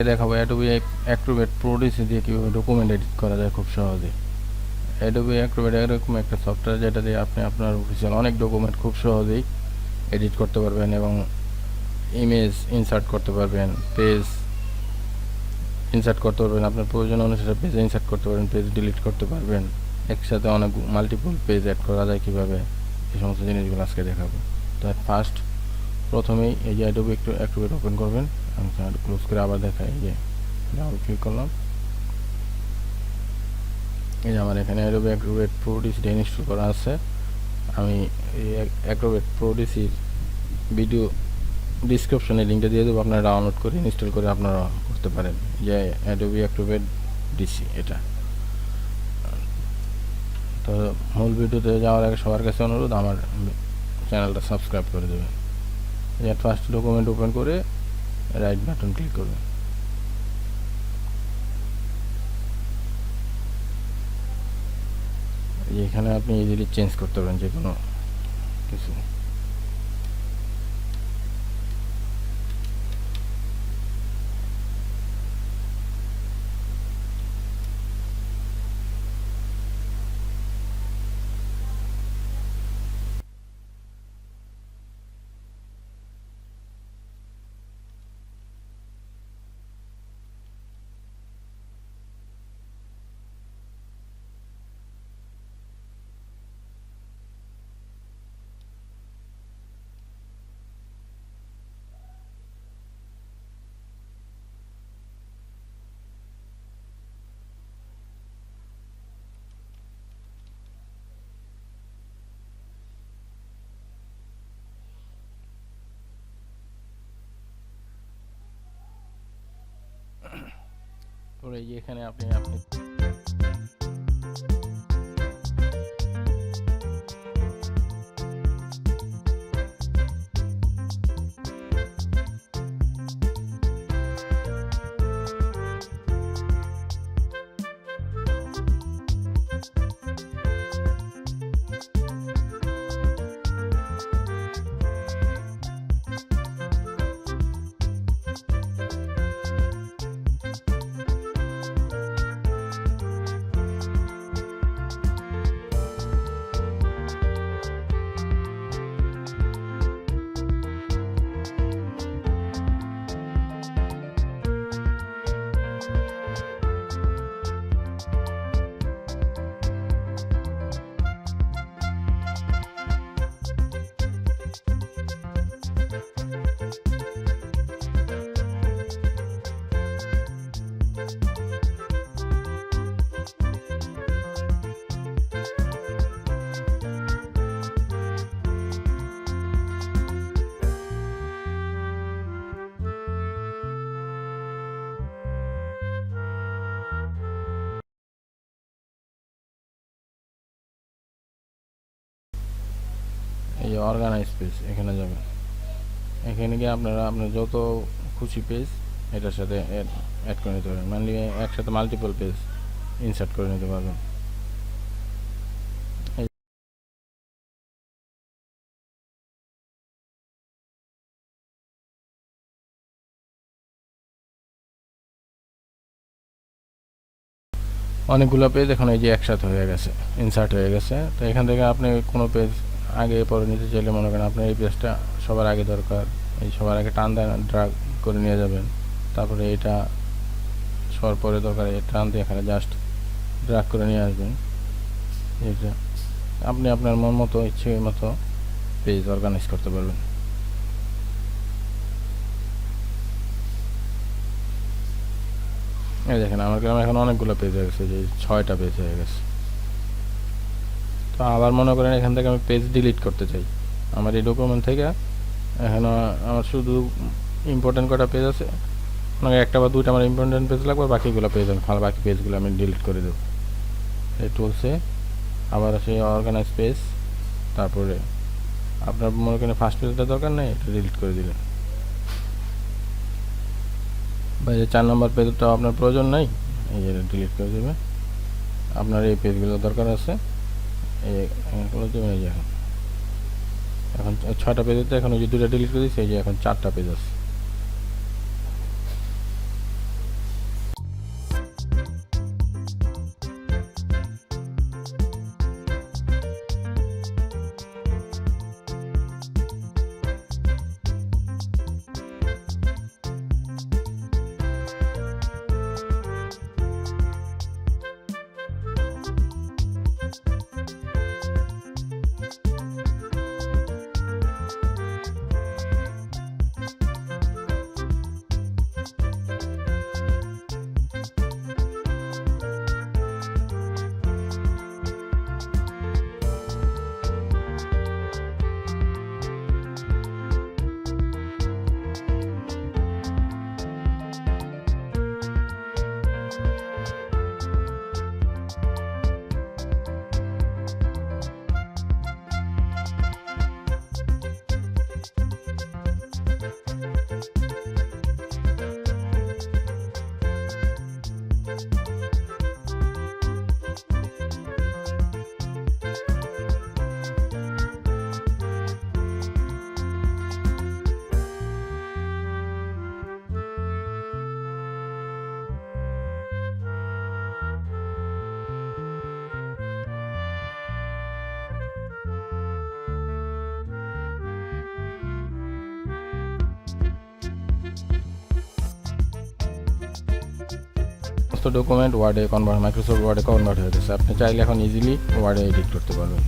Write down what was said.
দেখাবো Adobe Acrobat pro DC দিয়ে কীভাবে ডকুমেন্ট এডিট করা যায় খুব সহজে। অ্যাডোবি অ্যাক্রোব্যাট এরকম একটা সফটওয়্যার যেটা দিয়ে আপনি আপনার অফিসিয়াল অনেক ডকুমেন্ট খুব সহজেই এডিট করতে পারবেন এবং ইমেজ ইনসার্ট করতে পারবেন, পেজ ইনসার্ট করতে পারবেন, আপনার প্রয়োজন অনুসারে পেজ ইনসার্ট করতে পারবেন, পেজ ডিলিট করতে পারবেন, একসাথে অনেক মাল্টিপল পেজ অ্যাড করা যায় কীভাবে, এই সমস্ত জিনিসগুলো আজকে দেখাবো। তো প্রথমেই এই যে অ্যাডোবি অ্যাক্রোব্যাট ওপেন করবেন, আমি ক্লোজ করে আবার দেখাই। এই যে ডাবল ক্লিক করলাম, এই যে আমার এখানে Adobe Acrobat pro DC install করা আছে। আমি এই অ্যাক্রোব্যাট প্রো ডিসির ভিডিও ডিসক্রিপশনে লিঙ্কটা দিয়ে দেবো, আপনারা ডাউনলোড করে ইনস্টল করে আপনারা করতে পারেন। যে অ্যাডোবি অ্যাক্রোব্যাট ডিসি এটা। তো মূল ভিডিওতে যাওয়ার আগে সবার কাছে অনুরোধ, আমার চ্যানেলটা সাবস্ক্রাইব করে দেবেন। ফার্স্ট ডকুমেন্ট ওপেন করে রাইট বাটন ক্লিক করবেন। এখানে আপনি ইজিলি চেঞ্জ করতে পারেন যে কোনো কিছু। পরে এই যে এখানে আপনি এই অর্গানাইজ পেজ এখানে যাবেন। এখানে গিয়ে আপনারা আপনার যত খুশি পেজ এটার সাথে অ্যাড করে নিতে পারেন, মানে একসাথে মাল্টিপল পেজ ইনসার্ট করে নিতে পারবেন। অনেকগুলো পেজ এখন এই যে একসাথে হয়ে গেছে, ইনসার্ট হয়ে গেছে। তো এখান থেকে আপনি কোনো পেজ আগে পরে নিতে চাইলে মনে করেন আপনার এই পেজটা সবার আগে দরকার, এই সবার আগে টান দেন ড্রাগ করে নিয়ে যাবেন। তারপরে এটা সবার পরে দরকার, এই টান দিয়ে এখানে জাস্ট ড্রাগ করে নিয়ে আসবেন। এটা আপনি আপনার মন মতো ইচ্ছে মতো পেজ অর্গানাইজ করতে পারবেন। এই দেখেন আমার এখন অনেকগুলো পেজ হয়ে গেছে, যে 6টা পেজ হয়ে গেছে। তো আবার মনে করেন এখান থেকে আমি পেজ ডিলিট করতে চাই, আমার এই ডকুমেন্ট থেকে এখানে আমার শুধু ইম্পর্টেন্ট কটা পেজ আছে, মানে একটা বা দুইটা আমার ইম্পর্টেন্ট পেজ লাগবে, বাকিগুলো পেজ আমি বাকি পেজগুলো আমি ডিলিট করে দেবো। এই টুলসে আবার আছে অর্গানাইজ পেজ, তারপরে আপনার মনে করেন ফার্স্ট পেজটা দরকার নেই, এটা ডিলিট করে দিলেন। বা এই 4 নম্বর পেজটাও আপনার প্রয়োজন নাই, এই যে ডিলিট করে দেবে। আপনার এই পেজগুলো দরকার আছে, এইগুলো দেবেন। এই যে এখন 6টা পেজেতে এখন ওই যে 2টা ডিলিট করে দিচ্ছি, এই যে এখন 4টা পেজ আছে। ডকুমেন্ট ওয়ার্ডে কনভার্ট মাইক্রোসফট ওয়ার্ডে কনভার্ট হয়ে গেছে। আপনি চাইলে এখন ইজিলি ওয়ার্ডে এডিট করতে পারবেন।